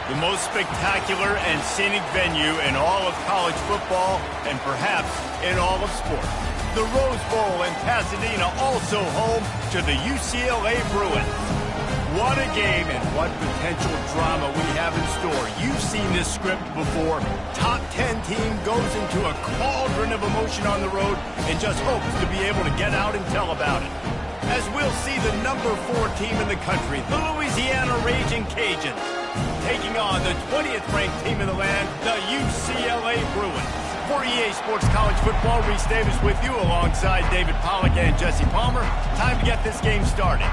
The most spectacular and scenic venue in all of college football and perhaps in all of sports. The Rose Bowl in Pasadena, also home to the UCLA Bruins. What a game and what potential drama we have in store. You've seen this script before. Top 10 team goes into a cauldron of emotion on the road and just hopes to be able to get out and tell about it. As we'll see the number 4 team in the country, the Louisiana Raging Cajuns, taking on the 20th ranked team in the land, the UCLA Bruins. For EA Sports College Football, Reese Davis with you alongside David Pollack and Jesse Palmer. Time to get this game started.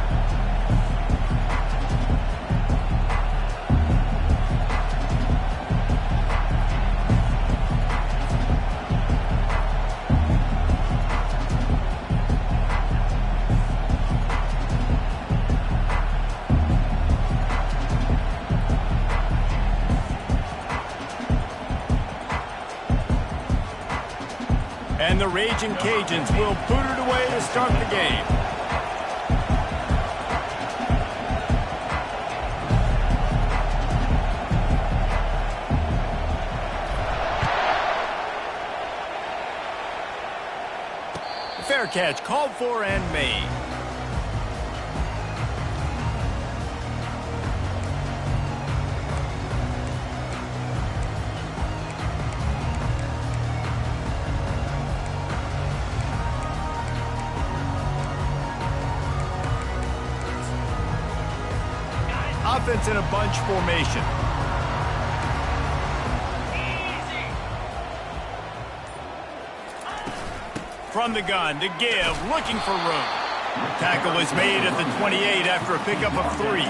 And the Raging Cajuns will boot it away to start the game. Fair catch called for and made. Offense in a bunch formation. From the gun to give, looking for room. Tackle is made at the 28 after a pickup of 3.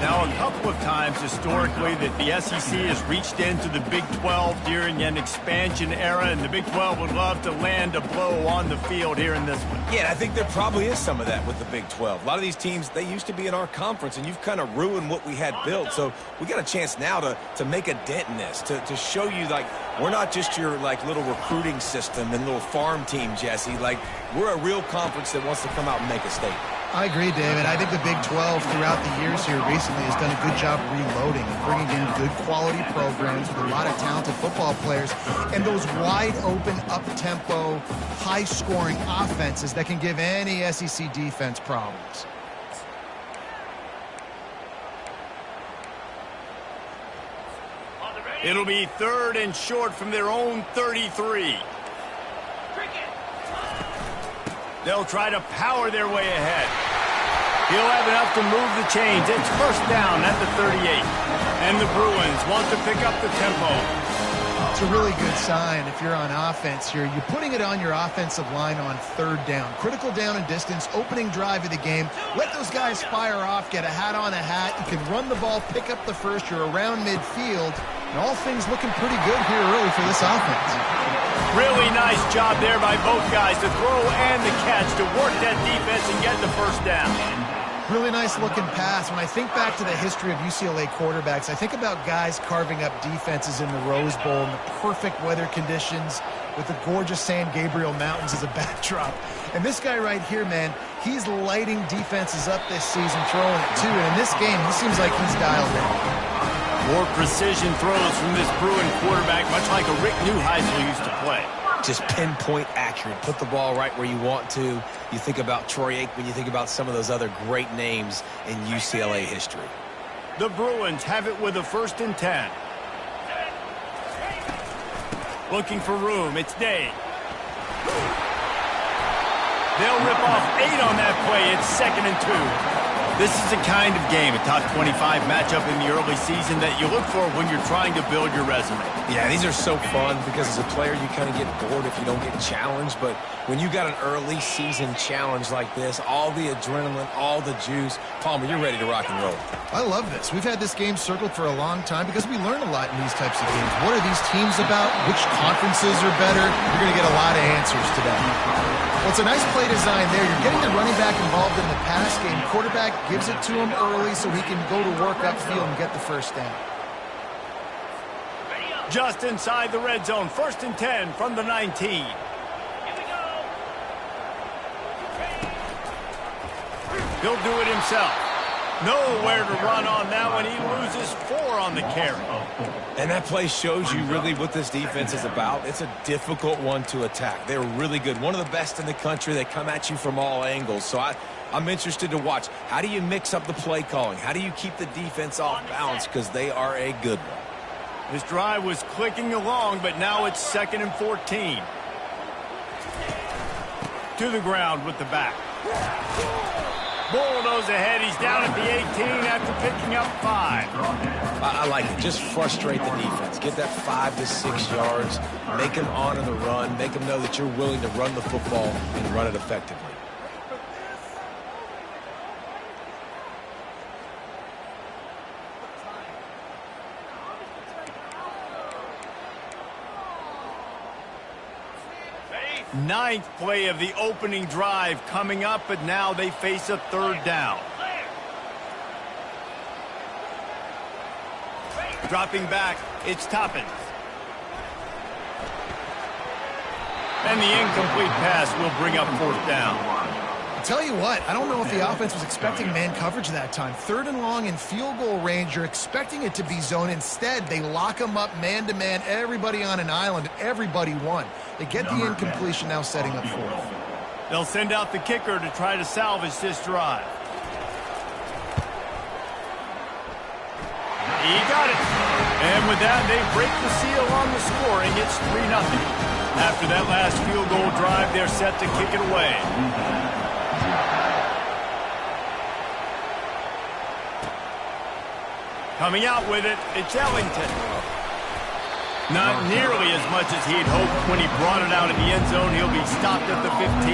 Now, a couple of times historically that the SEC has reached into the Big 12 during an expansion era, and the Big 12 would love to land a blow on the field here in this one. Yeah, I think there probably is some of that with the Big 12. A lot of these teams, they used to be in our conference, and you've kind of ruined what we had built. So we got a chance now to make a dent in this, to show you, like, we're not just your, like, little recruiting system and little farm team, Jesse. Like, we're a real conference that wants to come out and make a statement. I agree, David. I think the Big 12 throughout the years here recently has done a good job reloading and bringing in good quality programs with a lot of talented football players and those wide open, up-tempo, high-scoring offenses that can give any SEC defense problems. It'll be 3rd and short from their own 33. They'll try to power their way ahead. He'll have enough to move the chains. It's first down at the 38. And the Bruins want to pick up the tempo. It's a really good sign if you're on offense here. You're putting it on your offensive line on 3rd down. Critical down and distance, opening drive of the game. Let those guys fire off, get a hat on a hat. You can run the ball, pick up the first. You're around midfield. And all things looking pretty good here early for this offense. Really nice job there by both guys to throw and the catch to work that defense and get the first down. Really nice looking pass. When I think back to the history of UCLA quarterbacks, I think about guys carving up defenses in the Rose Bowl in the perfect weather conditions with the gorgeous San Gabriel Mountains as a backdrop. And this guy right here, man, he's lighting defenses up this season, throwing it too. And in this game, he seems like he's dialed in. More precision throws from this Bruin quarterback, much like a Rick Neuheisel used to play. Just pinpoint accurate. Put the ball right where you want to. You think about Troy Aikman, you think about some of those other great names in UCLA history. The Bruins have it with a 1st and 10. Looking for room. It's Day. They'll rip off 8 on that play. It's 2nd and 2. This is the kind of game, a top 25 matchup in the early season that you look for when you're trying to build your resume. Yeah, these are so fun because as a player you kind of get bored if you don't get challenged. But when you got an early season challenge like this, all the adrenaline, all the juice, Palmer, you're ready to rock and roll. I love this. We've had this game circled for a long time because we learn a lot in these types of games. What are these teams about? Which conferences are better? You're going to get a lot of answers today. Well, it's a nice play design there. You're getting the running back involved in the pass game. Quarterback gives it to him early so he can go to work upfield and get the first down. Just inside the red zone. 1st and 10 from the 19. He'll do it himself. Nowhere to run on that one. He loses 4 on the carry. And that play shows you really what this defense is about. It's a difficult one to attack. They're really good. One of the best in the country. They come at you from all angles. So I'm interested to watch. How do you mix up the play calling? How do you keep the defense off balance? Because they are a good one. This drive was clicking along, but now it's 2nd and 14. To the ground with the back. Bulldoze ahead. He's down at the 18 after picking up 5. I like it. Just frustrate the defense. Get that 5 to 6 yards. Make them honor the run. Make them know that you're willing to run the football and run it effectively. Ninth play of the opening drive coming up, but now they face a 3rd down. Dropping back, it's Toppins. And the incomplete pass will bring up 4th down. I'll tell you what, I don't know if the offense was expecting man coverage that time. 3rd and long in field goal range, you're expecting it to be zone. Instead, they lock them up man-to-man, everybody on an island, and everybody won. They get the incompletion, now setting up 4th. They'll send out the kicker to try to salvage this drive. He got it. And with that, they break the seal on the scoring. It's 3-0. After that last field goal drive, they're set to kick it away. Coming out with it, it's Ellington. Not nearly as much as he'd hoped when he brought it out of the end zone. He'll be stopped at the 15.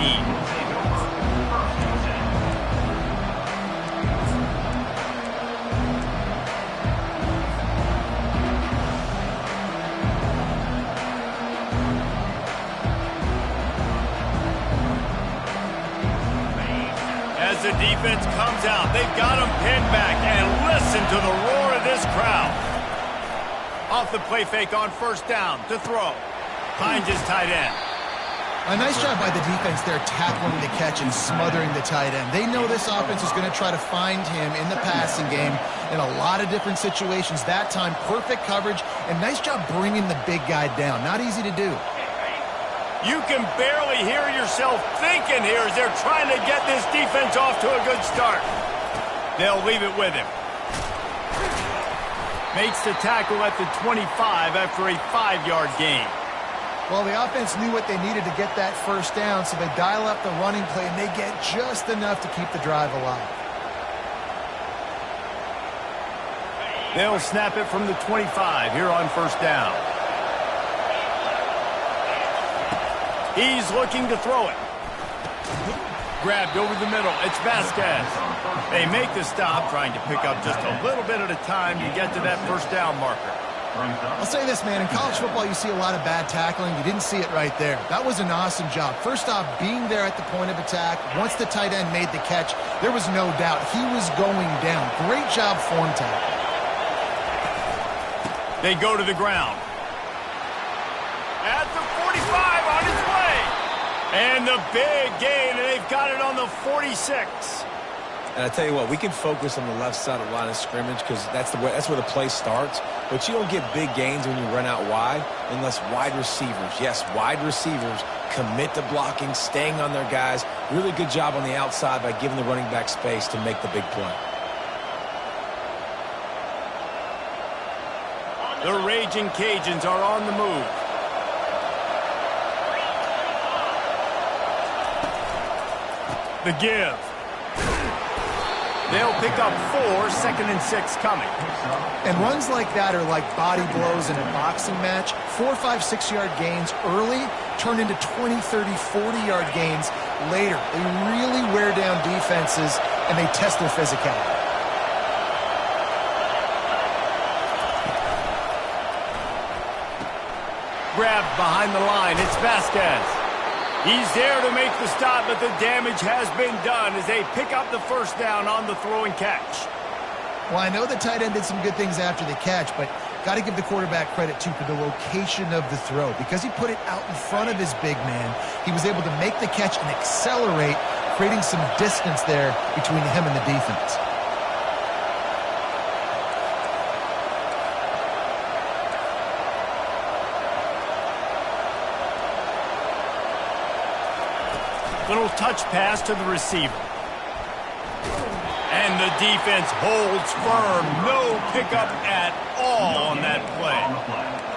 As the defense comes out, they've got him pinned back, and listen to the roar of this crowd. Off the play fake on 1st down to throw. Finds his tight end. A nice job by the defense there, tackling the catch and smothering the tight end. They know this offense is going to try to find him in the passing game in a lot of different situations. That time, perfect coverage, and nice job bringing the big guy down. Not easy to do. You can barely hear yourself thinking here as they're trying to get this defense off to a good start. They'll leave it with him. Makes the tackle at the 25 after a 5-yard gain. Well, the offense knew what they needed to get that 1st down, so they dial up the running play, and they get just enough to keep the drive alive. They'll snap it from the 25 here on 1st down. He's looking to throw it. Grabbed over the middle. It's Vasquez. They make the stop, trying to pick up just a little bit at a time to get to that 1st down marker. I'll say this, man. In college football, you see a lot of bad tackling. You didn't see it right there. That was an awesome job. First off, being there at the point of attack. Once the tight end made the catch, there was no doubt he was going down. Great job form tackle. They go to the ground. At the 45 on his way. And the big gain, and they've got it on the 46. And I tell you what, we can focus on the left side of the line of scrimmage because that's where the play starts. But you don't get big gains when you run out wide unless wide receivers, yes, wide receivers commit to blocking, staying on their guys. Really good job on the outside by giving the running back space to make the big play. The Raging Cajuns are on the move. The give. They'll pick up 4, 2nd and 6 coming. And runs like that are like body blows in a boxing match. 4, 5, 6-yard gains early turn into 20, 30, 40-yard gains later. They really wear down defenses, and they test their physicality. Grabbed behind the line. It's Vasquez. He's there to make the stop, but the damage has been done as they pick up the 1st down on the throw and catch. Well, I know the tight end did some good things after the catch, but got to give the quarterback credit, too, for the location of the throw. Because he put it out in front of his big man, he was able to make the catch and accelerate, creating some distance there between him and the defense. Little touch pass to the receiver. And the defense holds firm. No pickup at all on that play.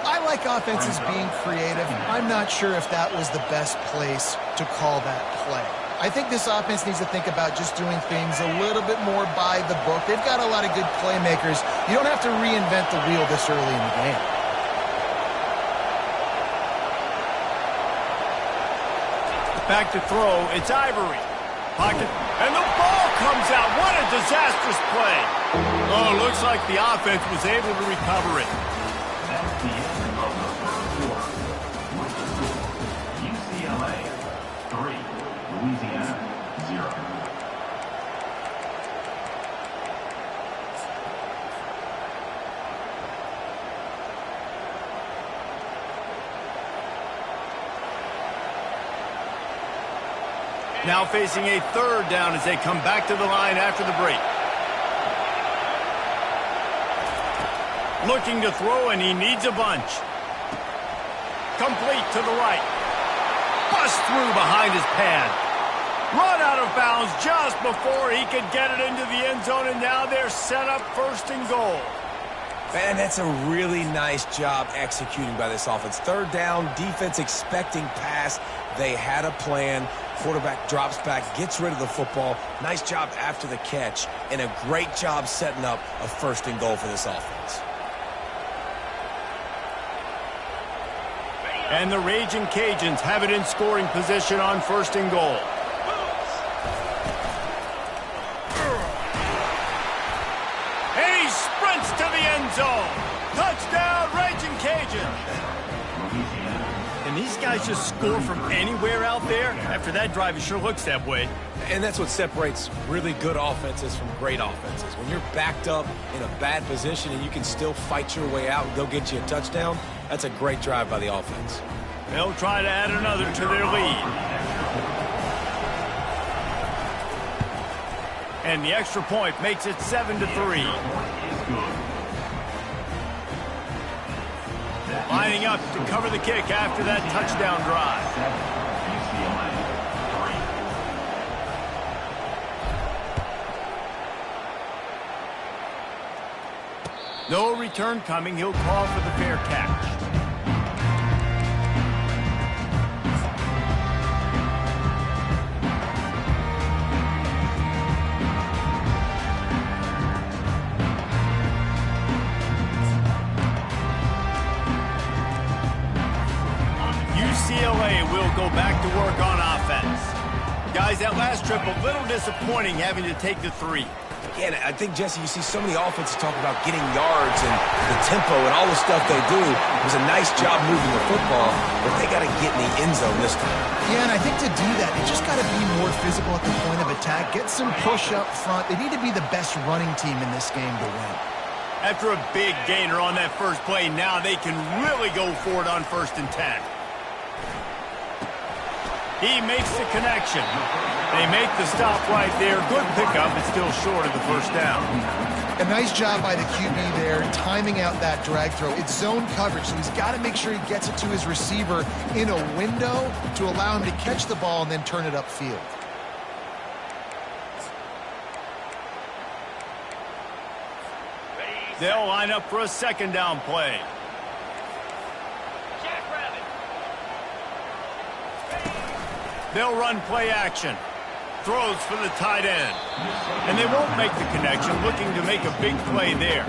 I like offenses being creative. I'm not sure if that was the best place to call that play. I think this offense needs to think about just doing things a little bit more by the book. They've got a lot of good playmakers. You don't have to reinvent the wheel this early in the game. Back to throw. It's Ivory. Pocket. And the ball comes out. What a disastrous play. Oh, looks like the offense was able to recover it. That's the end of the first quarter. UCLA 3, Louisiana 0. Now facing a third down as they come back to the line after the break. Looking to throw, and he needs a bunch. Complete to the right. Bust through behind his pad. Run out of bounds just before he could get it into the end zone, and now they're set up first and goal. Man, that's a really nice job executing by this offense. Third down, defense expecting pass. They had a plan. Quarterback drops back, gets rid of the football. Nice job after the catch, and a great job setting up a first and goal for this offense. And the Raging Cajuns have it in scoring position on first and goal. And he sprints to the end zone. Touchdown, Raging Cajuns. And these guys just score from anywhere out there? After that drive, it sure looks that way. And that's what separates really good offenses from great offenses. When you're backed up in a bad position and you can still fight your way out and go get you a touchdown, that's a great drive by the offense. They'll try to add another to their lead. And the extra point makes it 7-3. Lining up to cover the kick after that touchdown drive. No return coming. He'll call for the fair catch. UCLA will go back to work on offense. Guys, that last trip a little disappointing having to take the 3. Again, I think, Jesse, you see so many offenses talk about getting yards and the tempo and all the stuff they do. It was a nice job moving the football, but they got to get in the end zone this time. Yeah, and I think to do that, they just got to be more physical at the point of attack, get some push up front. They need to be the best running team in this game to win. After a big gainer on that first play, now they can really go for it on 1st and 10. He makes the connection. They make the stop right there. Good pickup, but still short of the first down. A nice job by the QB there, timing out that drag throw. It's zone coverage, so he's got to make sure he gets it to his receiver in a window to allow him to catch the ball and then turn it upfield. They'll line up for a 2nd down play. They'll run play action. Throws for the tight end. And they won't make the connection, looking to make a big play there.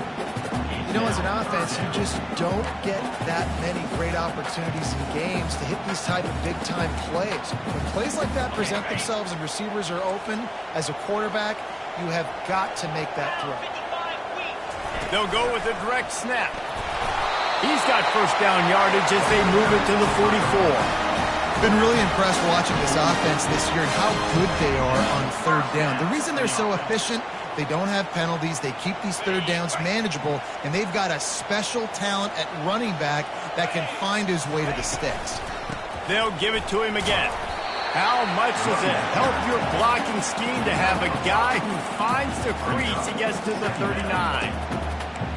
You know, as an offense, you just don't get that many great opportunities in games to hit these type of big-time plays. When plays like that present themselves and receivers are open, as a quarterback, you have got to make that throw. They'll go with a direct snap. He's got first down yardage as they move it to the 44. Been really impressed watching this offense this year and how good they are on 3rd down. The reason they're so efficient, they don't have penalties, they keep these 3rd downs manageable, and they've got a special talent at running back that can find his way to the sticks. They'll give it to him again. How much does it help your blocking scheme to have a guy who finds the crease and gets to the 39?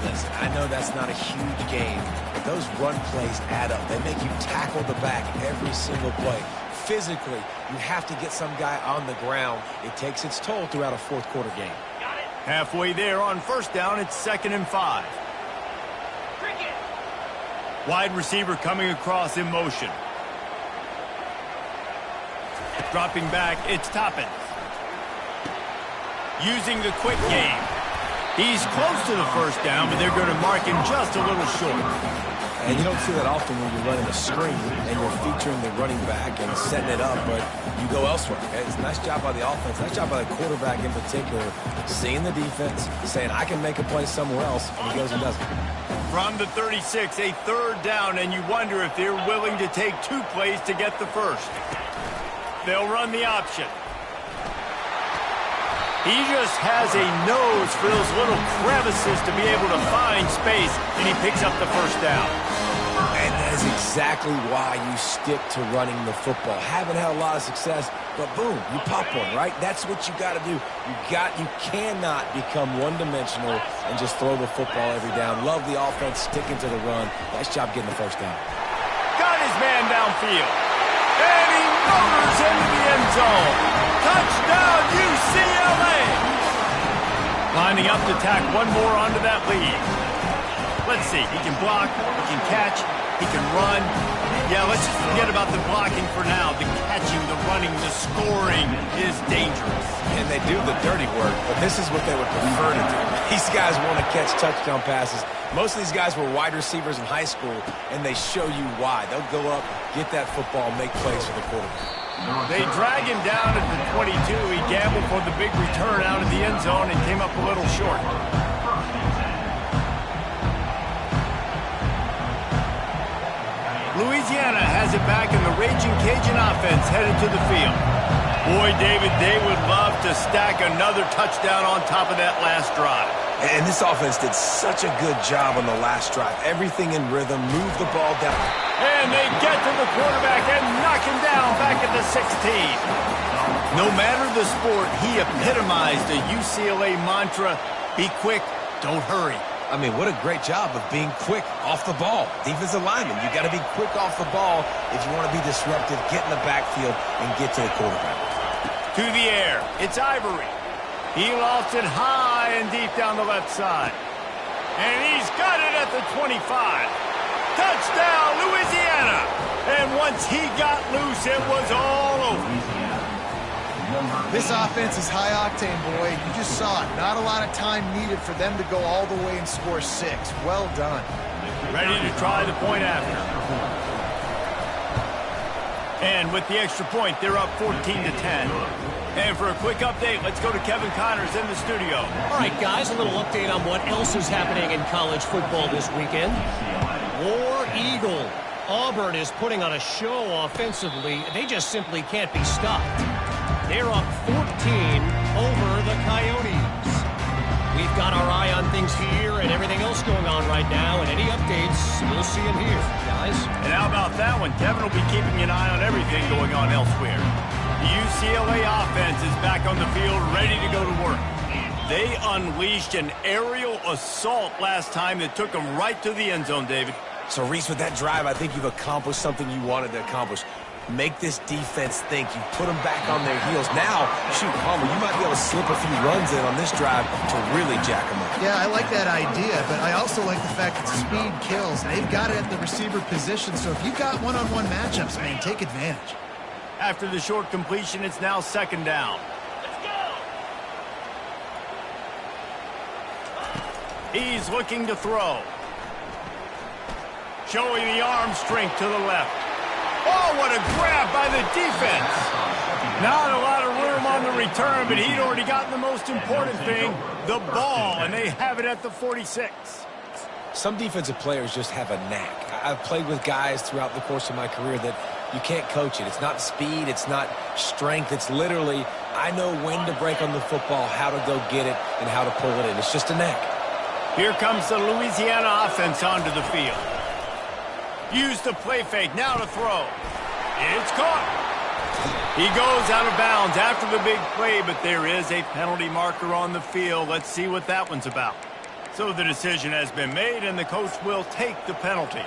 Listen, I know that's not a huge game, but those run plays add up. They make you tackle the back every single play. Physically, you have to get some guy on the ground. It takes its toll throughout a fourth quarter game. Halfway there on first down, it's 2nd and 5. Wide receiver coming across in motion. Dropping back, it's Toppin. Using the quick game. He's close to the first down, but they're going to mark him just a little short. And you don't see that often when you're running a screen and you're featuring the running back and setting it up, but you go elsewhere. Okay? It's a nice job by the offense, nice job by the quarterback in particular, seeing the defense, saying, I can make a play somewhere else, and he goes and does it. From the 36, a 3rd down, and you wonder if they're willing to take 2 plays to get the first. They'll run the option. He just has a nose for those little crevices to be able to find space, and he picks up the first down. And that is exactly why you stick to running the football. Haven't had a lot of success, but boom, you pop one, right? That's what you got to do. You cannot become one-dimensional and just throw the football every down. Love the offense, sticking to the run. Nice job getting the first down. Got his man downfield. And he motors into the end zone. Touchdown, UCLA! Lining up to tack one more onto that lead. Let's see. He can block, he can catch, he can run. Yeah, let's forget about the blocking for now. The catching, the running, the scoring is dangerous. And they do the dirty work, but this is what they would prefer to do. These guys want to catch touchdown passes. Most of these guys were wide receivers in high school, and they show you why. They'll go up, get that football, make plays for the quarterback. They drag him down at the 22. He gambled for the big return out of the end zone and came up a little short. Louisiana has it back, in the Raging Cajun offense headed to the field. Boy, David, they would love to stack another touchdown on top of that last drive. And this offense did such a good job on the last drive. Everything in rhythm, move the ball down. And they get to the quarterback and knock him down back at the 16. No matter the sport, he epitomized the UCLA mantra, be quick, don't hurry. I mean, what a great job of being quick off the ball. Defensive lineman, you got to be quick off the ball if you want to be disruptive, get in the backfield, and get to the quarterback. To the air, it's Ivory. He lofts it high and deep down the left side. And he's got it at the 25. Touchdown, Louisiana! And once he got loose, it was all over. This offense is high octane, boy. You just saw it. Not a lot of time needed for them to go all the way and score 6. Well done. Ready to try the point after. And with the extra point, they're up 14-10. And for a quick update, let's go to Kevin Connors in the studio. All right, guys, a little update on what else is happening in college football this weekend. War Eagle. Auburn is putting on a show offensively. They just simply can't be stopped. They're up 14 over the Coyotes. We've got our eye on things here and everything else going on right now, and any updates, you'll see them here, guys. And how about that one? Kevin will be keeping an eye on everything going on elsewhere. The UCLA offense is back on the field, ready to go to work. They unleashed an aerial assault last time that took them right to the end zone, David. So, Reese, with that drive, I think you've accomplished something you wanted to accomplish. Make this defense think. You put them back on their heels. Now, shoot, Palmer, you might be able to slip a few runs in on this drive to really jack them up. Yeah, I like that idea, but I also like the fact that speed kills. They've got it at the receiver position, so if you've got one-on-one matchups, man, take advantage. After the short completion, it's now 2nd down. He's looking to throw. Showing the arm strength to the left. Oh, what a grab by the defense. Not a lot of room on the return, but he'd already gotten the most important thing, the ball, and they have it at the 46. Some defensive players just have a knack. I've played with guys throughout the course of my career that you can't coach it. It's not speed. It's not strength. It's literally, I know when to break on the football, how to go get it, and how to pull it in. It's just a knack. Here comes the Louisiana offense onto the field. Use the play fake, now to throw. It's caught. He goes out of bounds after the big play, but there is a penalty marker on the field. Let's see what that one's about. So the decision has been made, and the coach will take the penalty.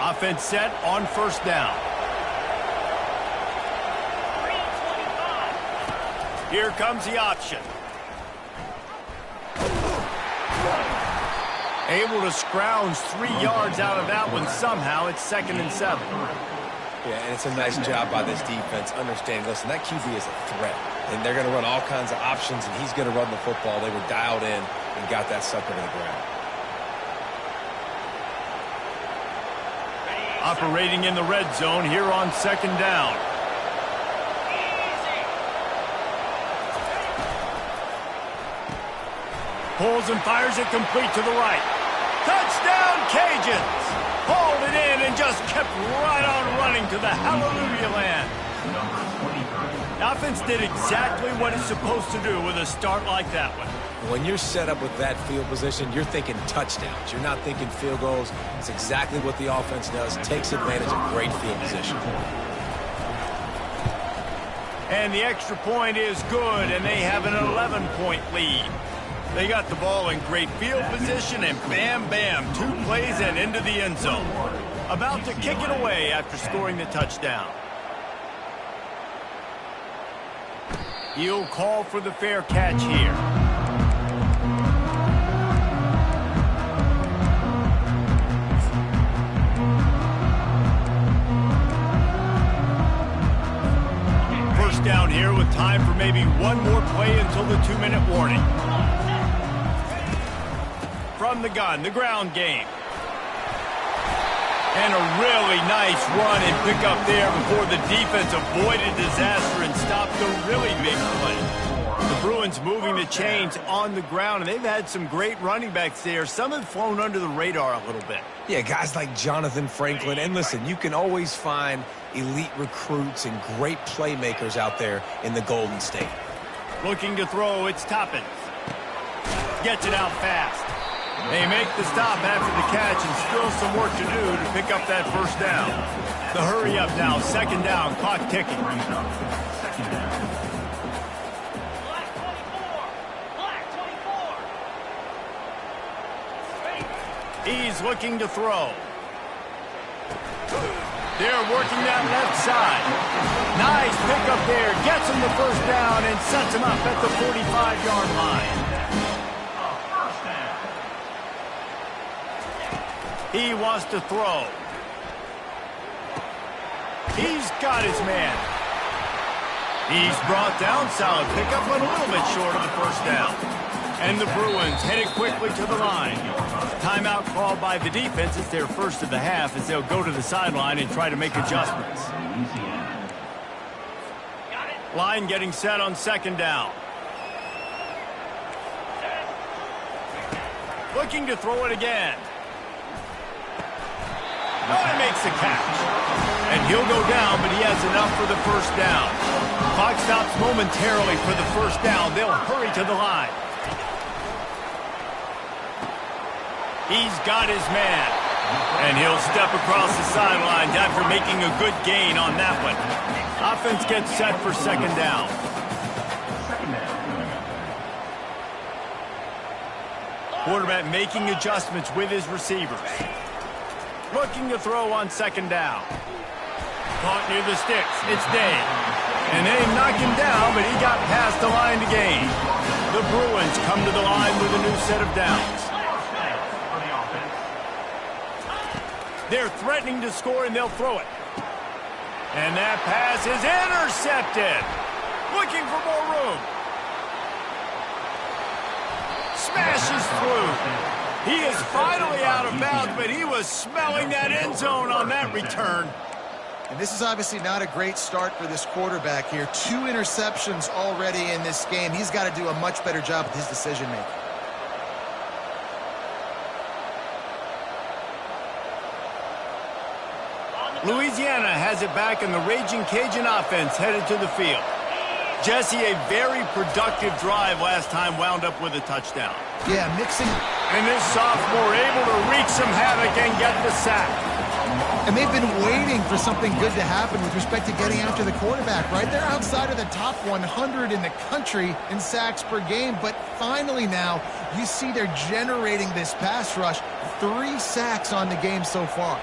Offense set on first down. Here comes the option. Able to scrounge 3 yards out of that one somehow. It's 2nd and 7. Yeah, and it's a nice job by this defense understanding, listen, that QB is a threat. And they're going to run all kinds of options, and he's going to run the football. They were dialed in and got that sucker to the ground. Operating in the red zone here on 2nd down. Pulls and fires it complete to the right. Touchdown, Cajuns! Hauled it in and just kept right on running to the hallelujah land. The offense did exactly what it's supposed to do with a start like that one. When you're set up with that field position, you're thinking touchdowns. You're not thinking field goals. It's exactly what the offense does. Takes advantage of great field position. And the extra point is good, and they have an 11-point lead. They got the ball in great field position, and bam, bam, 2 plays and into the end zone. About to kick it away after scoring the touchdown. He'll call for the fair catch here. First down here with time for maybe one more play until the 2-minute warning. From the gun, the ground game. And a really nice run and pick up there before the defense avoided disaster and stopped a really big play. The Bruins moving the chains on the ground, and they've had some great running backs there. Some have flown under the radar a little bit. Yeah, guys like Jonathan Franklin. And listen, you can always find elite recruits and great playmakers out there in the Golden State. Looking to throw, it's Toppins. Gets it out fast. They make the stop after the catch, and still some work to do to pick up that first down. The hurry up now, 2nd down, clock ticking. He's looking to throw. They're working that left side. Nice pickup there, gets him the first down and sets him up at the 45-yard line. He wants to throw. He's got his man. He's brought down, solid pickup, but a little bit short of the first down. And the Bruins headed quickly to the line. Timeout called by the defense. It's their first of the half as they'll go to the sideline and try to make adjustments. Line getting set on 2nd down. Looking to throw it again. He makes the catch. And he'll go down, but he has enough for the first down. Clock stops momentarily for the first down. They'll hurry to the line. He's got his man. And he'll step across the sidelines after making a good gain on that one. Offense gets set for 2nd down. Quarterback making adjustments with his receivers. Looking to throw on 2nd down. Caught near the sticks. It's Day. And they knock him down, but he got past the line to gain. The Bruins come to the line with a new set of downs. They're threatening to score, and they'll throw it. And that pass is intercepted. Looking for more room. Smashes through. He is finally out of bounds, but he was smelling that end zone on that return. And this is obviously not a great start for this quarterback here. 2 interceptions already in this game. He's got to do a much better job with his decision-making. Louisiana has it back, and the Raging Cajun offense headed to the field. Jesse, a very productive drive last time, wound up with a touchdown. Yeah, mixing. And this sophomore able to wreak some havoc and get the sack. And they've been waiting for something good to happen with respect to getting after the quarterback, right? They're outside of the top 100 in the country in sacks per game, but finally now you see they're generating this pass rush. 3 sacks on the game so far.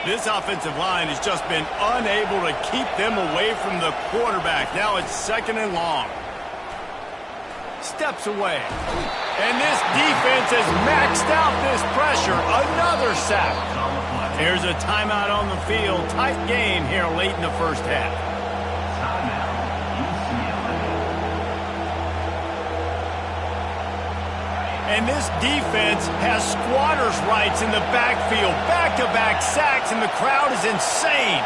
This offensive line has just been unable to keep them away from the quarterback. Now it's 2nd and long. Steps away. And this defense has maxed out this pressure. Another sack. Here's a timeout on the field. Tight game here late in the first half. And this defense has squatters' rights in the backfield. Back-to-back sacks, and the crowd is insane.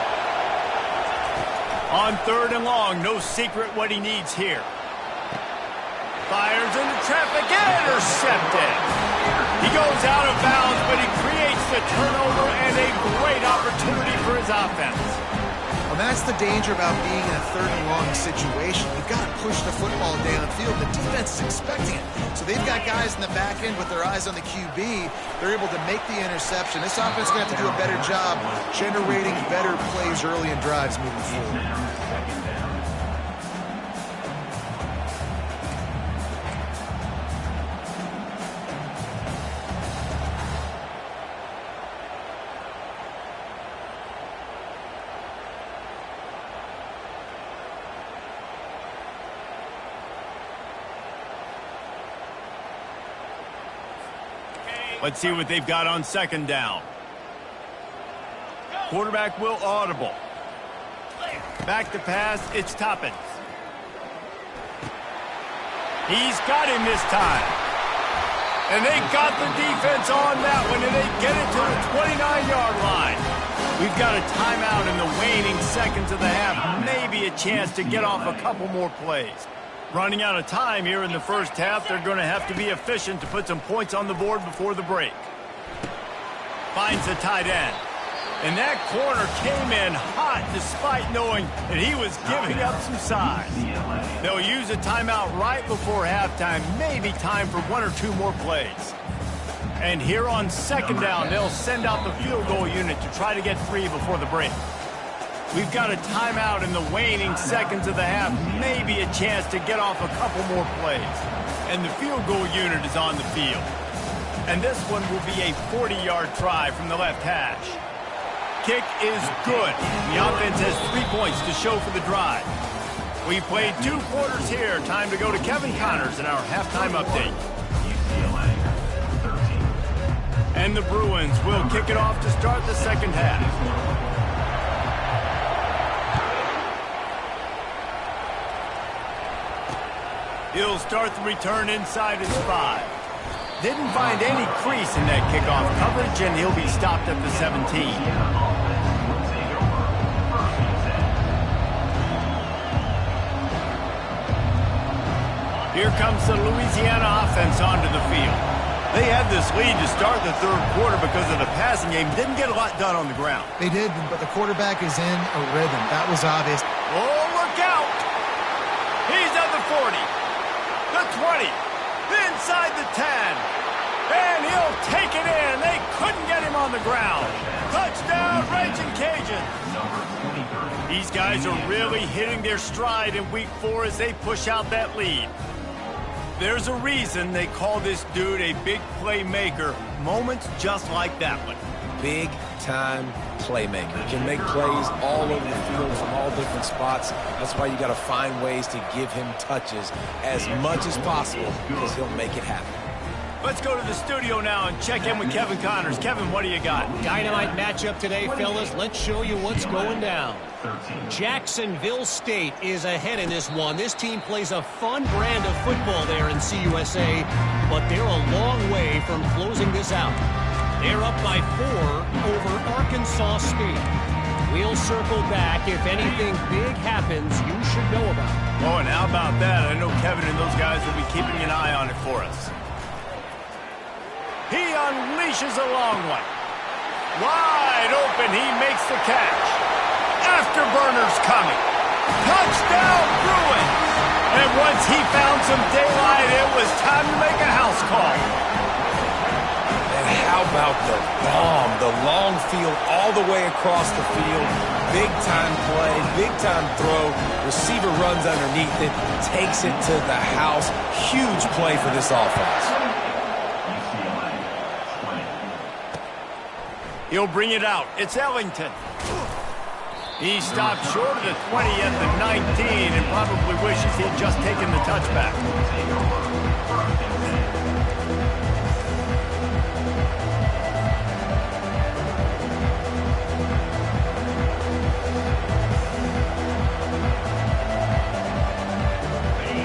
On 3rd and long, no secret what he needs here. Fires into traffic, intercepted. He goes out of bounds, but he creates the turnover and a great opportunity for his offense. Well, that's the danger about being in a 3rd and long situation. You've got to push the football downfield. The defense is expecting it. So they've got guys in the back end with their eyes on the QB. They're able to make the interception. This offense is going to have to do a better job generating better plays early in drives moving forward. Let's see what they've got on 2nd down. Quarterback will audible. Back to pass, it's Toppins. He's got him this time. And they got the defense on that one, and they get it to the 29-yard line. We've got a timeout in the waning seconds of the half. Maybe a chance to get off a couple more plays. Running out of time here in the first half. They're going to have to be efficient to put some points on the board before the break. Finds the tight end. And that corner came in hot despite knowing that he was giving up some size. They'll use a timeout right before halftime. Maybe time for 1 or 2 more plays. And here on 2nd down, they'll send out the field goal unit to try to get 3 before the break. We've got a timeout in the waning seconds of the half. Maybe a chance to get off a couple more plays. And the field goal unit is on the field. And this one will be a 40-yard try from the left hash. Kick is good. The offense has 3 points to show for the drive. We played 2 quarters here. Time to go to Kevin Connors in our halftime update. And the Bruins will kick it off to start the 2nd half. He'll start the return inside his 5. Didn't find any crease in that kickoff coverage, and he'll be stopped at the 17. Here comes the Louisiana offense onto the field. They had this lead to start the 3rd quarter because of the passing game. Didn't get a lot done on the ground. They did, but the quarterback is in a rhythm. That was obvious. Oh, look out! He's at the 40. The 20, inside the 10, and he'll take it in. They couldn't get him on the ground. Touchdown, Raging Cajuns. These guys are really hitting their stride in week 4 as they push out that lead. There's a reason they call this dude a big playmaker. Moments just like that one. Big-time playmaker. Can make plays all over the field from all different spots. That's why you got to find ways to give him touches as much as possible because he'll make it happen. Let's go to the studio now and check in with Kevin Connors. Kevin, what do you got? Dynamite matchup today, fellas. Let's show you what's going down. Jacksonville State is ahead in this one. This team plays a fun brand of football there in CUSA, but they're a long way from closing this out. They're up by 4 over Arkansas State. We'll circle back if anything big happens you should know about. Oh, and how about that? I know Kevin and those guys will be keeping an eye on it for us. He unleashes a long one. Wide open, he makes the catch. Afterburner's coming. Touchdown, Bruins! And once he found some daylight, it was time to make a house call. And how about the bomb, the long field all the way across the field. Big-time play, big-time throw. Receiver runs underneath it, takes it to the house. Huge play for this offense. He'll bring it out. It's Ellington. He stopped short of the 20 at the 19 and probably wishes he'd just taken the touchback.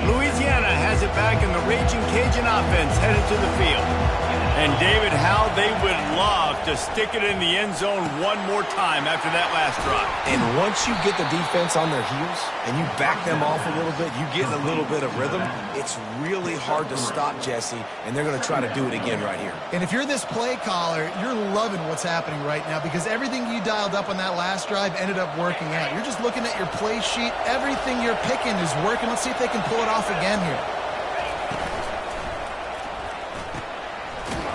Louisiana has it back in the Raging Cajun offense headed to the field. And David, how they would love to stick it in the end zone one more time after that last drive. And once you get the defense on their heels and you back them off a little bit, you get a little bit of rhythm, it's really hard to stop Jesse, and they're going to try to do it again right here. And if you're this play caller, you're loving what's happening right now because everything you dialed up on that last drive ended up working out. You're just looking at your play sheet. Everything you're picking is working. Let's see if they can pull it off again here.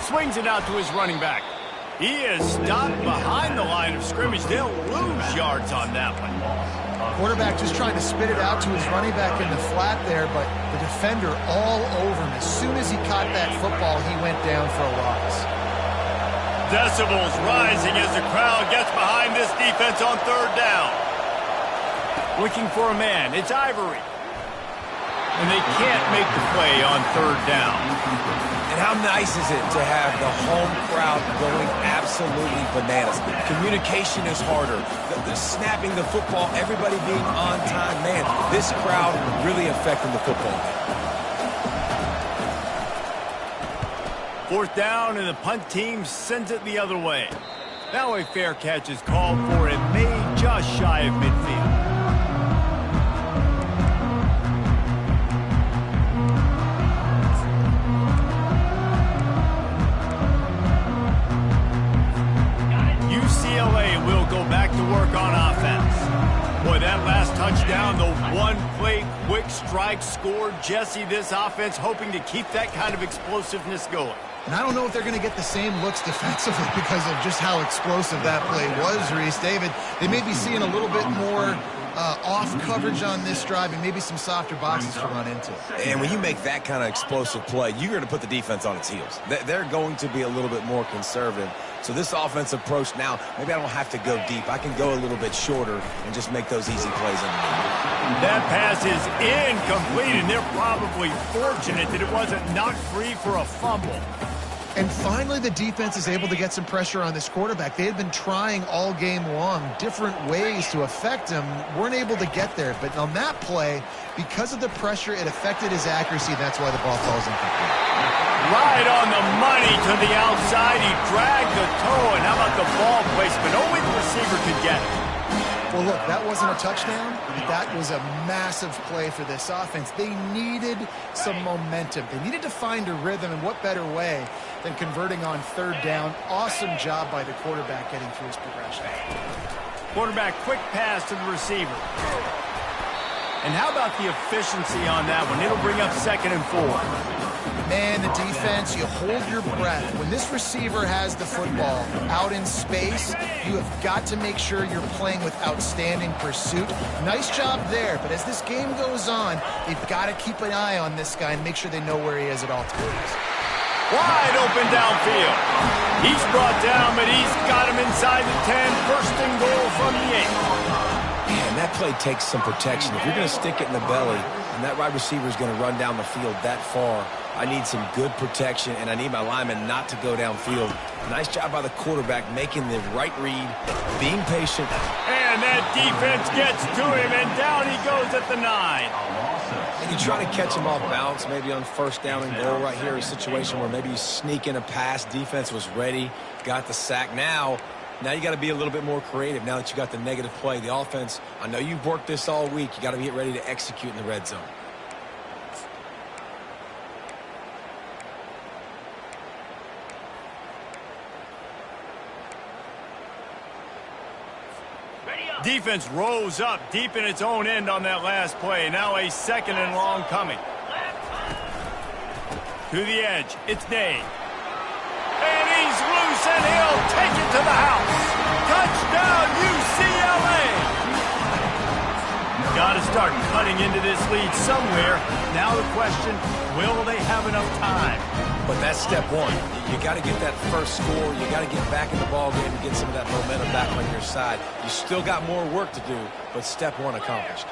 Swings it out to his running back. He is stopped behind the line of scrimmage. They'll lose yards on that one. Quarterback just trying to spit it out to his running back in the flat there, but the defender all over him. As soon as he caught that football, he went down for a loss. Decibels rising as the crowd gets behind this defense on third down. Looking for a man. It's Ivory. And they can't make the play on third down. And how nice is it to have the home crowd going absolutely bananas? Communication is harder. The snapping the football, everybody being on time. Man, this crowd really affecting the football. Fourth down, and the punt team sends it the other way. Now a fair catch is called for and made just shy of midfield. UCLA will go back to work on offense. Boy, that last touchdown, the one-play quick strike scored. Jesse, this offense hoping to keep that kind of explosiveness going. And I don't know if they're going to get the same looks defensively because of just how explosive that play was, Reese. David, they may be seeing a little bit more off coverage on this drive and maybe some softer boxes to run into. And when you make that kind of explosive play, you're going to put the defense on its heels. They're going to be a little bit more conservative. So this offensive approach now, maybe I don't have to go deep. I can go a little bit shorter and just make those easy plays. That pass is incomplete, and they're probably fortunate that it wasn't knocked free for a fumble. And finally, the defense is able to get some pressure on this quarterback. They had been trying all game long different ways to affect him, weren't able to get there. But on that play, because of the pressure, it affected his accuracy. That's why the ball falls incomplete. Right on the money to the outside. He dragged the toe, and how about the ball placement? Only the receiver could get it. Well, look, that wasn't a touchdown, but that was a massive play for this offense. They needed some momentum. They needed to find a rhythm, and what better way than converting on third down. Awesome job by the quarterback getting through his progression. Quarterback, quick pass to the receiver. And how about the efficiency on that one? It'll bring up 2nd and 4. Man, the defense, you hold your breath. When this receiver has the football out in space, you have got to make sure you're playing with outstanding pursuit. Nice job there, but as this game goes on, they've got to keep an eye on this guy and make sure they know where he is at all times. Wide open downfield. He's brought down, but he's got him inside the 10. First and goal from the 8. Man, that play takes some protection. If you're going to stick it in the belly and that wide receiver is going to run down the field that far, I need some good protection, and I need my lineman not to go downfield. Nice job by the quarterback making the right read, being patient. And that defense gets to him, and down he goes at the 9. And you try to catch him off balance, maybe on first down and goal right here, a situation where maybe you sneak in a pass. Defense was ready, got the sack. Now you got to be a little bit more creative now that you got the negative play. The offense, I know you've worked this all week. You got to get ready to execute in the red zone. Defense rose up deep in its own end on that last play. Now a 2nd and long coming. To the edge. It's Day. And he's and he'll take it to the house. Touchdown, UCLA! Got to start cutting into this lead somewhere. Now the question, will they have enough time? But that's step one. You got to get that first score. You got to get back in the ball game and get some of that momentum back on your side. You still got more work to do, but step one accomplished.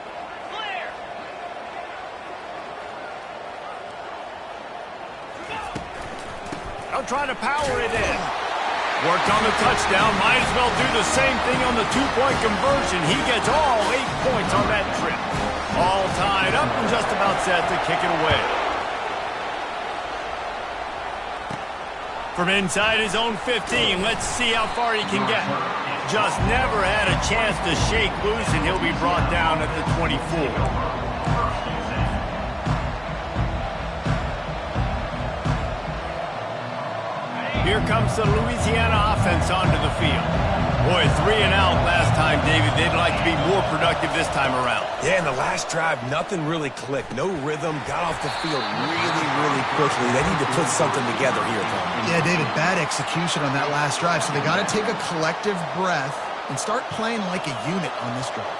They'll try to power it in. Worked on the touchdown. Might as well do the same thing on the two-point conversion. He gets all 8 points on that trip. All tied up and just about set to kick it away. From inside his own 15, let's see how far he can get. Just never had a chance to shake loose, and he'll be brought down at the 24. Here comes the Louisiana offense onto the field. Boy, 3 and out last time, David. They'd like to be more productive this time around. Yeah, in the last drive, nothing really clicked. No rhythm. Got off the field really, really quickly. They need to put something together here, Tom. Yeah, David, bad execution on that last drive. So they got to take a collective breath and start playing like a unit on this drive.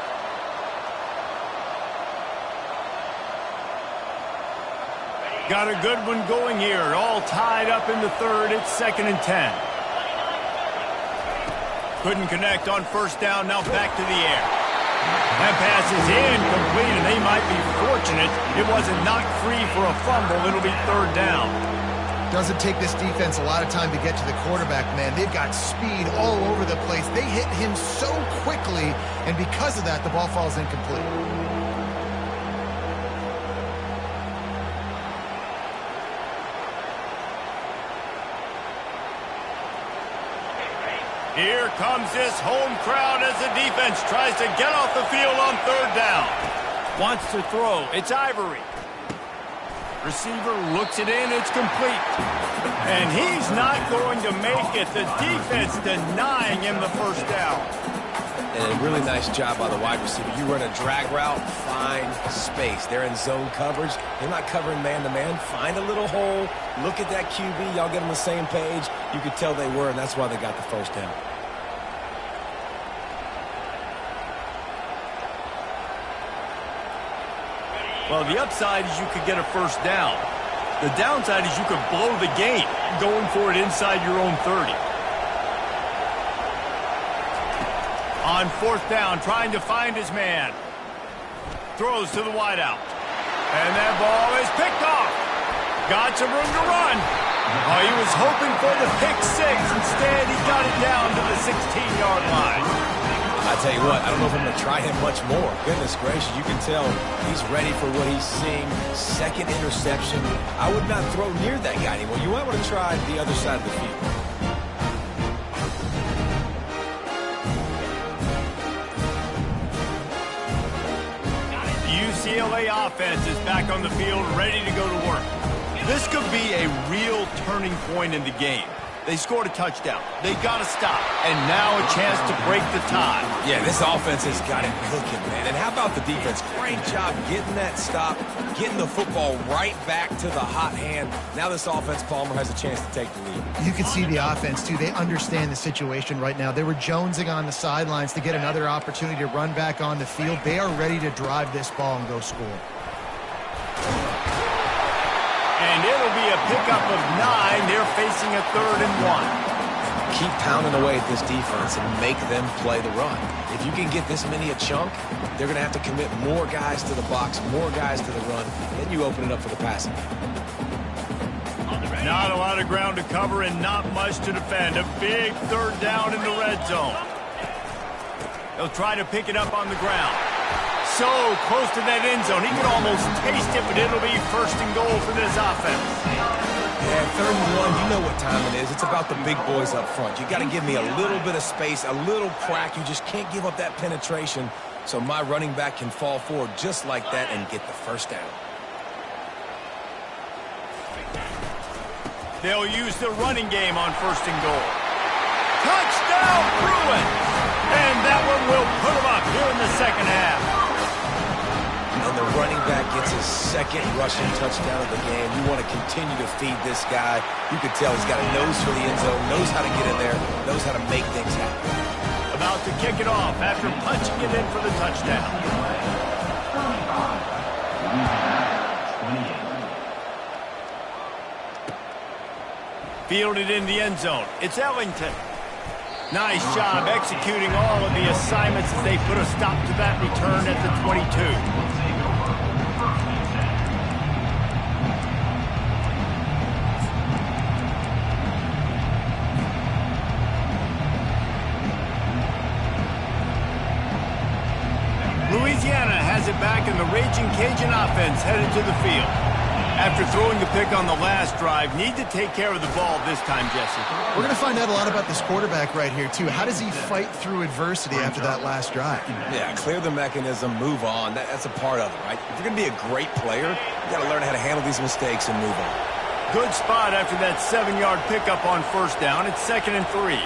Got a good one going here. All tied up in the third. It's 2nd and 10. Couldn't connect on first down. Now back to the air. That pass is incomplete, and they might be fortunate it wasn't knocked free for a fumble. It'll be 3rd down. Doesn't take this defense a lot of time to get to the quarterback, man. They've got speed all over the place. They hit him so quickly, and because of that, the ball falls incomplete. Here comes this home crowd as the defense tries to get off the field on 3rd down. Wants to throw. It's Ivory. Receiver looks it in. It's complete. And he's not going to make it. The defense denying him the first down. And a really nice job by the wide receiver. You run a drag route, find space. They're in zone coverage. They're not covering man-to-man. Find a little hole. Look at that QB. Y'all get on the same page. You could tell they were, and that's why they got the first down. Well, the upside is you could get a first down. The downside is you could blow the game going for it inside your own 30. On 4th down, trying to find his man. Throws to the wideout. And that ball is picked off. Got some room to run. Oh, he was hoping for the pick 6. Instead, he got it down to the 16-yard line. I tell you what, I don't know if I'm going to try him much more. Goodness gracious, you can tell he's ready for what he's seeing. 2nd interception. I would not throw near that guy anymore. You might want to try the other side of the field. UCLA offense is back on the field, ready to go to work. This could be a real turning point in the game. They scored a touchdown. They got to stop. And now a chance to break the tie. Yeah, this offense has got it cooking, man. And how about the defense? Great job getting that stop, getting the football right back to the hot hand. Now this offense, Palmer, has a chance to take the lead. You can see the offense, too. They understand the situation right now. They were jonesing on the sidelines to get another opportunity to run back on the field. They are ready to drive this ball and go score. And it'll be a pickup of 9. They're facing a 3rd and 1. Keep pounding away at this defense and make them play the run. If you can get this many a chunk, they're going to have to commit more guys to the box, more guys to the run. Then you open it up for the passing. Not a lot of ground to cover and not much to defend. A big 3rd down in the red zone. They'll try to pick it up on the ground. So close to that end zone. He can almost taste it, but it'll be 1st and goal for this offense. Yeah, 3rd and 1, you know what time it is. It's about the big boys up front. You got to give me a little bit of space, a little crack. You just can't give up that penetration so my running back can fall forward just like that and get the first down. They'll use the running game on 1st and goal. Touchdown, Bruin! And that one will put them up here in the 2nd half. And the running back gets his second rushing touchdown of the game. You want to continue to feed this guy. You can tell he's got a nose for the end zone, knows how to get in there, knows how to make things happen. About to kick it off after punching it in for the touchdown. 28. Fielded in the end zone. It's Ellington. Nice job executing all of the assignments as they put a stop to that return at the 22. Louisiana has it back, and the Raging Cajun offense headed to the field. After throwing the pick on the last drive, need to take care of the ball this time, Jesse. We're going to find out a lot about this quarterback right here, too. How does he fight through adversity after that last drive? Yeah, clear the mechanism, move on. That's a part of it, right? If you're going to be a great player, you got to learn how to handle these mistakes and move on. Good spot after that 7-yard pickup on first down. It's 2nd and 3.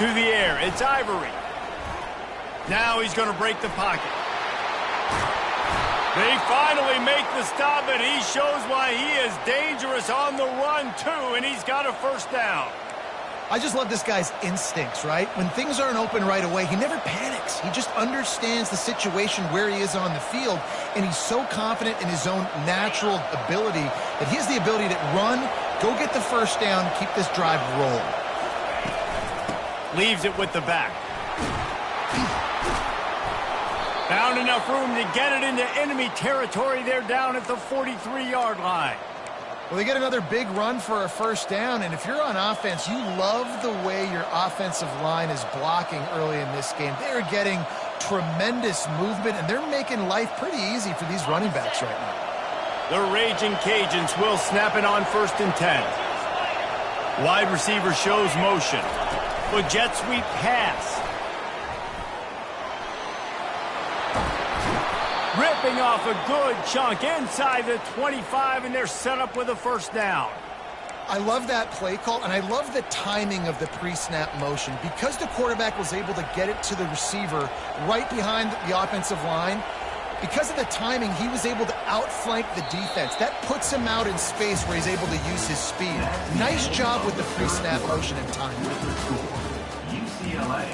To the air, it's Ivory. Now he's going to break the pocket. They finally make the stop, and he shows why he is dangerous on the run, too, and he's got a first down. I just love this guy's instincts, right? When things aren't open right away, he never panics. He just understands the situation where he is on the field, and he's so confident in his own natural ability that he has the ability to run, go get the first down, keep this drive rolling. Leaves it with the back. Found enough room to get it into enemy territory. They're down at the 43-yard line. Well, they get another big run for a first down, and if you're on offense, you love the way your offensive line is blocking early in this game. They're getting tremendous movement, and they're making life pretty easy for these running backs right now. The Raging Cajuns will snap it on 1st and 10. Wide receiver shows motion. The jet sweep pass. Ripping off a good chunk inside the 25, and they're set up with a first down. I love that play call, and I love the timing of the pre-snap motion. Because the quarterback was able to get it to the receiver right behind the offensive line, because of the timing, he was able to outflank the defense. That puts him out in space where he's able to use his speed. Nice job with the pre-snap motion and timing. UCLA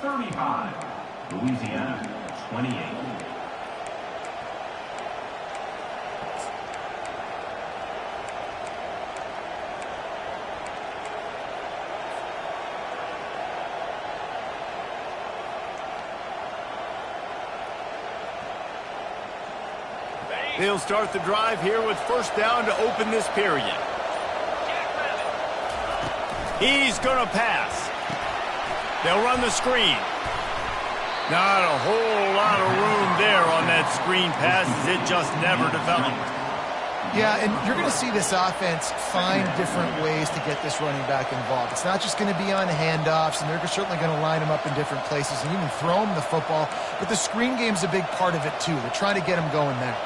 35, Louisiana 28. They'll start the drive here with first down to open this period. He's going to pass. They'll run the screen. Not a whole lot of room there on that screen pass as it just never developed. Yeah, and you're going to see this offense find different ways to get this running back involved. It's not just going to be on handoffs, and they're certainly going to line him up in different places and even throw him the football. But the screen game's a big part of it, too. They're trying to get him going there.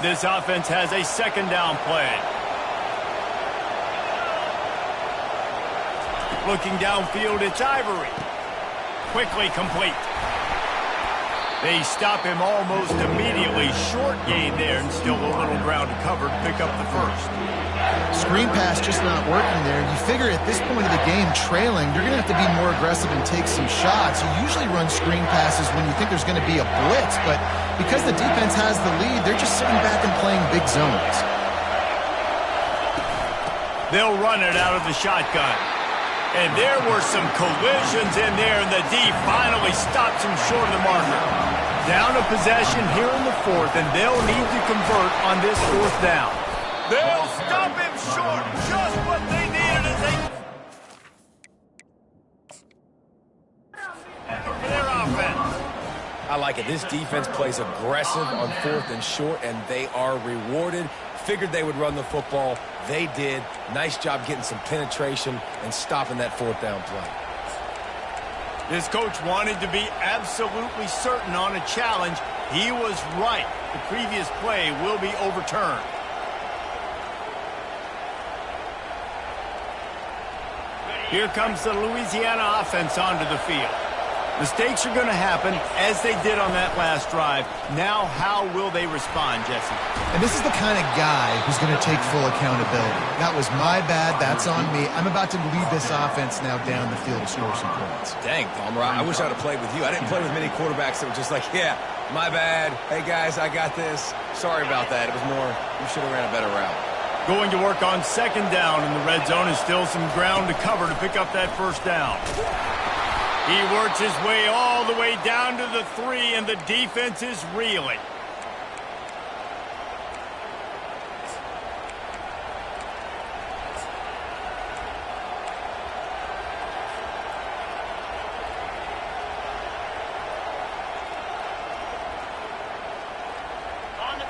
This offense has a second down play. Looking downfield, it's Ivory. Quickly complete. They stop him almost immediately. Short gain there, and still a little ground to cover to pick up the first. Screen pass just not working there. You figure at this point of the game, trailing, you're going to have to be more aggressive and take some shots. You usually run screen passes when you think there's going to be a blitz, but because the defense has the lead, they're just sitting back and playing big zones. They'll run it out of the shotgun. And there were some collisions in there, and the D finally stops him short of the marker. Down a possession here in the fourth, and they'll need to convert on this fourth down. They'll stop him short, just what they needed as they... For their like it. This defense plays aggressive on 4th and short, and they are rewarded. Figured they would run the football. They did. Nice job getting some penetration and stopping that 4th down play. This coach wanted to be absolutely certain on a challenge. He was right. The previous play will be overturned. Here comes the Louisiana offense onto the field. Mistakes are going to happen, as they did on that last drive. Now, how will they respond, Jesse? And this is the kind of guy who's going to take full accountability. That was my bad. That's on me. I'm about to lead this offense now down the field to score some points. Dang, Palmer, I wish I'd have played with you. I didn't play with many quarterbacks that were just like, yeah, my bad. Hey, guys, I got this. Sorry about that. It was more, you should have ran a better route. Going to work on 2nd down in the red zone, is still some ground to cover to pick up that 1st down. He works his way all the way down to the 3, and the defense is reeling.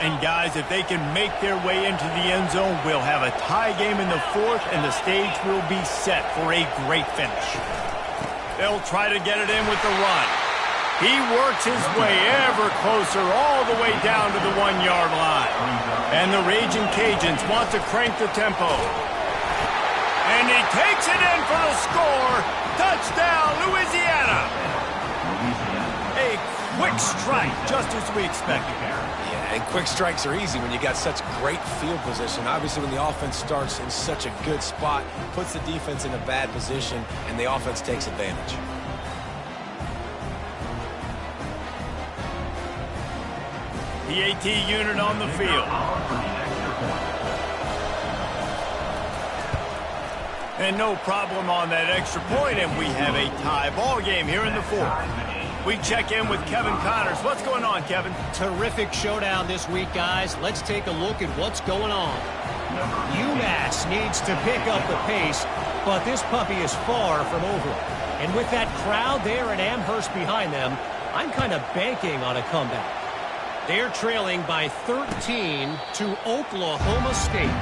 And guys, if they can make their way into the end zone, we'll have a tie game in the 4th, and the stage will be set for a great finish. They'll try to get it in with the run. He works his way ever closer all the way down to the 1-yard line. And the Raging Cajuns want to crank the tempo. And he takes it in for the score. Touchdown, Louisiana. A quick strike, just as we expected. Yeah, and quick strikes are easy when you got such great field position. Obviously, when the offense starts in such a good spot, puts the defense in a bad position, and the offense takes advantage. The AT unit on the field. And no problem on that extra point, and we have a tie ball game here in the 4th. We check in with Kevin Connors. What's going on, Kevin? Terrific showdown this week, guys. Let's take a look at what's going on. UMass needs to pick up the pace, but this puppy is far from over. And with that crowd there in Amherst behind them, I'm kind of banking on a comeback. They're trailing by 13 to Oklahoma State.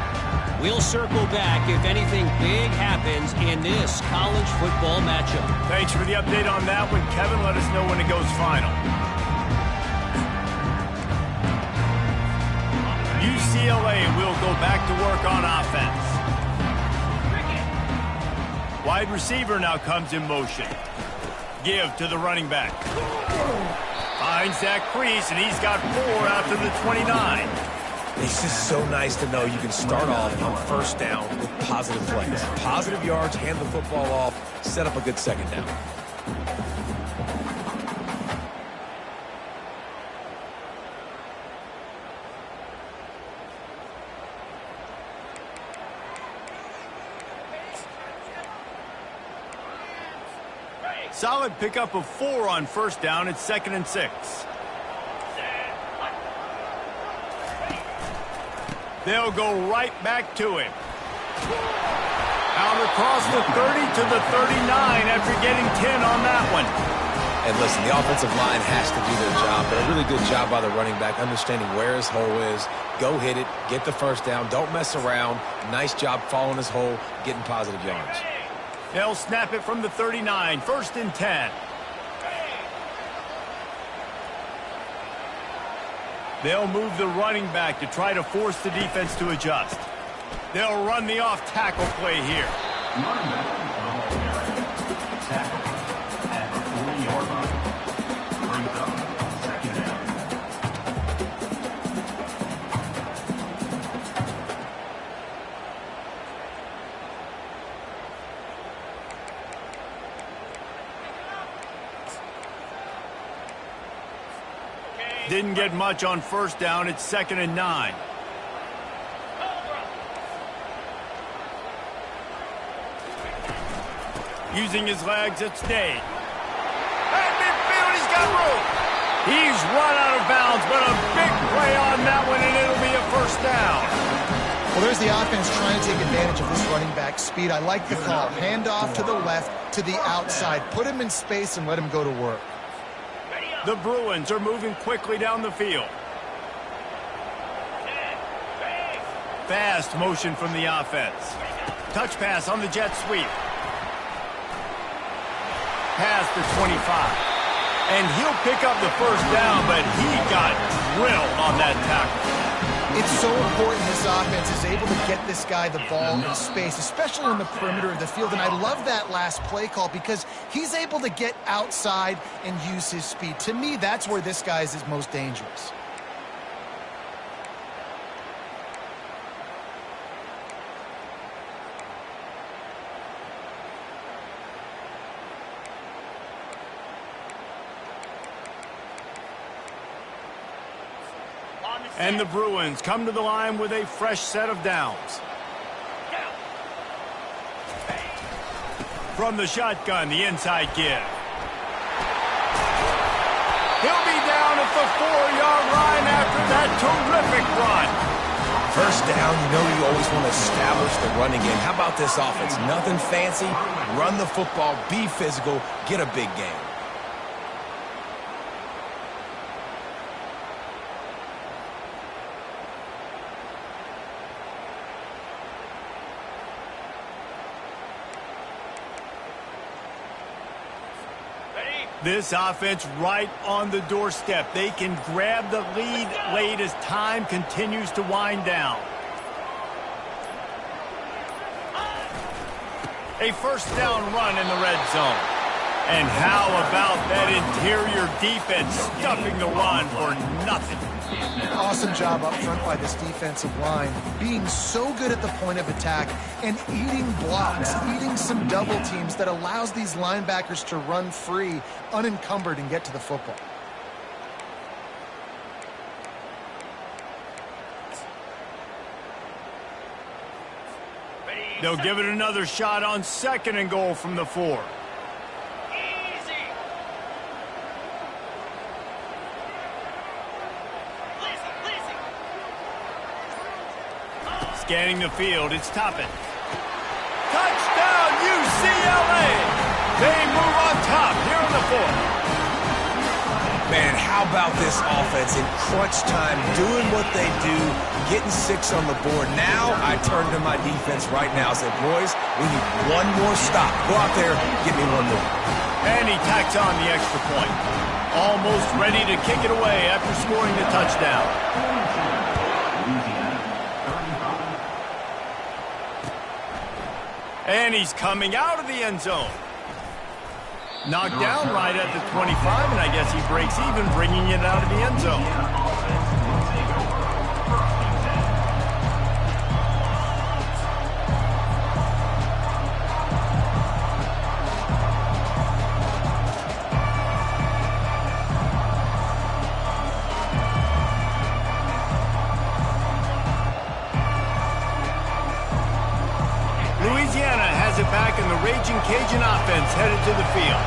We'll circle back if anything big happens in this college football matchup. Thanks for the update on that one, Kevin. Let us know when it goes final. UCLA will go back to work on offense. Wide receiver now comes in motion. Give to the running back. Finds that crease, and he's got 4 out to the 29. It's just so nice to know you can start off on 1st down with positive plays. Positive yards, hand the football off, set up a good 2nd down. Solid pickup of 4 on 1st down. It's 2nd and 6. They'll go right back to him. Out across the 30 to the 39 after getting 10 on that one. And listen, the offensive line has to do their job, but a really good job by the running back, understanding where his hole is. Go hit it, get the 1st down, don't mess around. Nice job following his hole, getting positive yards. They'll snap it from the 39, 1st and 10. They'll move the running back to try to force the defense to adjust. They'll run the off-tackle play here. Tackle at the 40-yard line. Brings up 2nd down. Didn't get much on 1st down. It's 2nd and 9. Using his legs, it's Dade. At midfield, he's got room. He's run out of bounds, but a big play on that one, and it'll be a 1st down. Well, there's the offense trying to take advantage of this running back speed. I like the call. Hand off to the left, to the outside. Put him in space and let him go to work. The Bruins are moving quickly down the field. Fast motion from the offense. Touch pass on the jet sweep. Past the 25. And he'll pick up the first down, but he got drilled on that tackle. It's so important this offense is able to get this guy the ball in space, especially on the perimeter of the field. And I love that last play call because he's able to get outside and use his speed. To me, that's where this guy is his most dangerous. And the Bruins come to the line with a fresh set of downs. From the shotgun, the inside give. He'll be down at the 4-yard line after that terrific run. First down, you know you always want to establish the running game. How about this offense? Nothing fancy. Run the football, be physical, get a big game. This offense right on the doorstep. They can grab the lead late as time continues to wind down. A first down run in the red zone. And how about that interior defense stuffing the run for nothing? Awesome job up front by this defensive line, being so good at the point of attack and eating blocks, eating some double teams that allows these linebackers to run free, unencumbered, and get to the football. They'll give it another shot on 2nd and goal from the 4. Scanning the field, it's Toppin. Touchdown, UCLA! They move on top here in the 4th. Man, how about this offense in crunch time, doing what they do, getting 6 on the board. Now I turn to my defense right now and say, boys, we need one more stop. Go out there, get me one more. And he tacks on the extra point. Almost ready to kick it away after scoring the touchdown. And he's coming out of the end zone. Knocked down right at the 25, and I guess he breaks even, bringing it out of the end zone. Louisiana has it back, and the Raging Cajun offense headed to the field.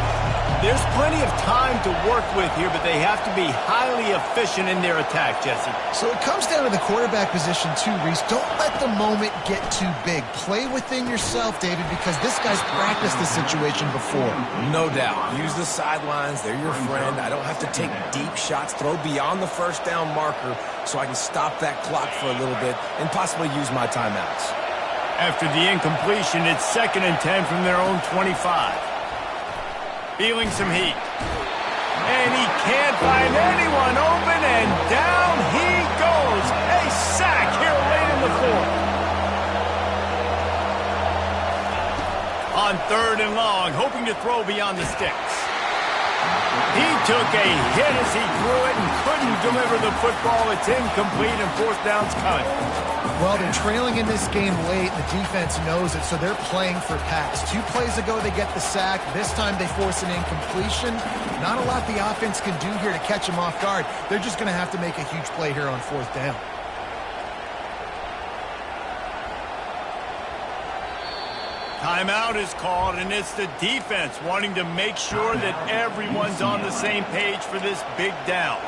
There's plenty of time to work with here, but they have to be highly efficient in their attack, Jesse. So it comes down to the quarterback position too, Reese. Don't let the moment get too big. Play within yourself, David, because this guy's practiced this situation before. No doubt. Use the sidelines. They're your friend. I don't have to take deep shots, throw beyond the first down marker so I can stop that clock for a little bit and possibly use my timeouts. After the incompletion, it's 2nd and 10 from their own 25. Feeling some heat. And he can't find anyone open, and down he goes. A sack here late in the 4th. On 3rd and long, hoping to throw beyond the sticks. He took a hit as he threw it and couldn't deliver the football. It's incomplete, and 4th down's coming. Well, they're trailing in this game late. The defense knows it, so they're playing for pass. 2 plays ago, they get the sack. This time, they force an incompletion. Not a lot the offense can do here to catch them off guard. They're just going to have to make a huge play here on 4th down. Timeout is called, and it's the defense wanting to make sure that everyone's on the same page for this big down.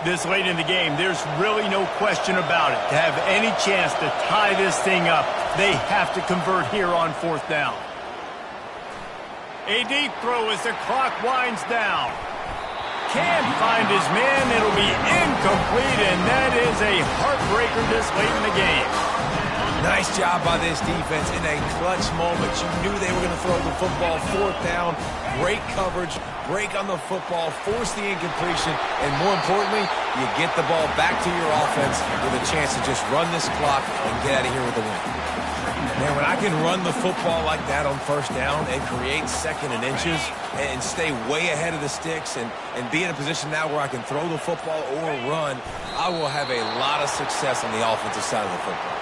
This late in the game, there's really no question about it. To have any chance to tie this thing up, they have to convert here on 4th down. A deep throw as the clock winds down. Can't find his man. It'll be incomplete, and that is a heartbreaker this late in the game. Nice job by this defense in a clutch moment. You knew they were going to throw the football. 4th down, great coverage, break on the football, force the incompletion, and more importantly, you get the ball back to your offense with a chance to just run this clock and get out of here with a win. Man, when I can run the football like that on 1st down and create 2nd and inches and stay way ahead of the sticks and be in a position now where I can throw the football or run, I will have a lot of success on the offensive side of the football.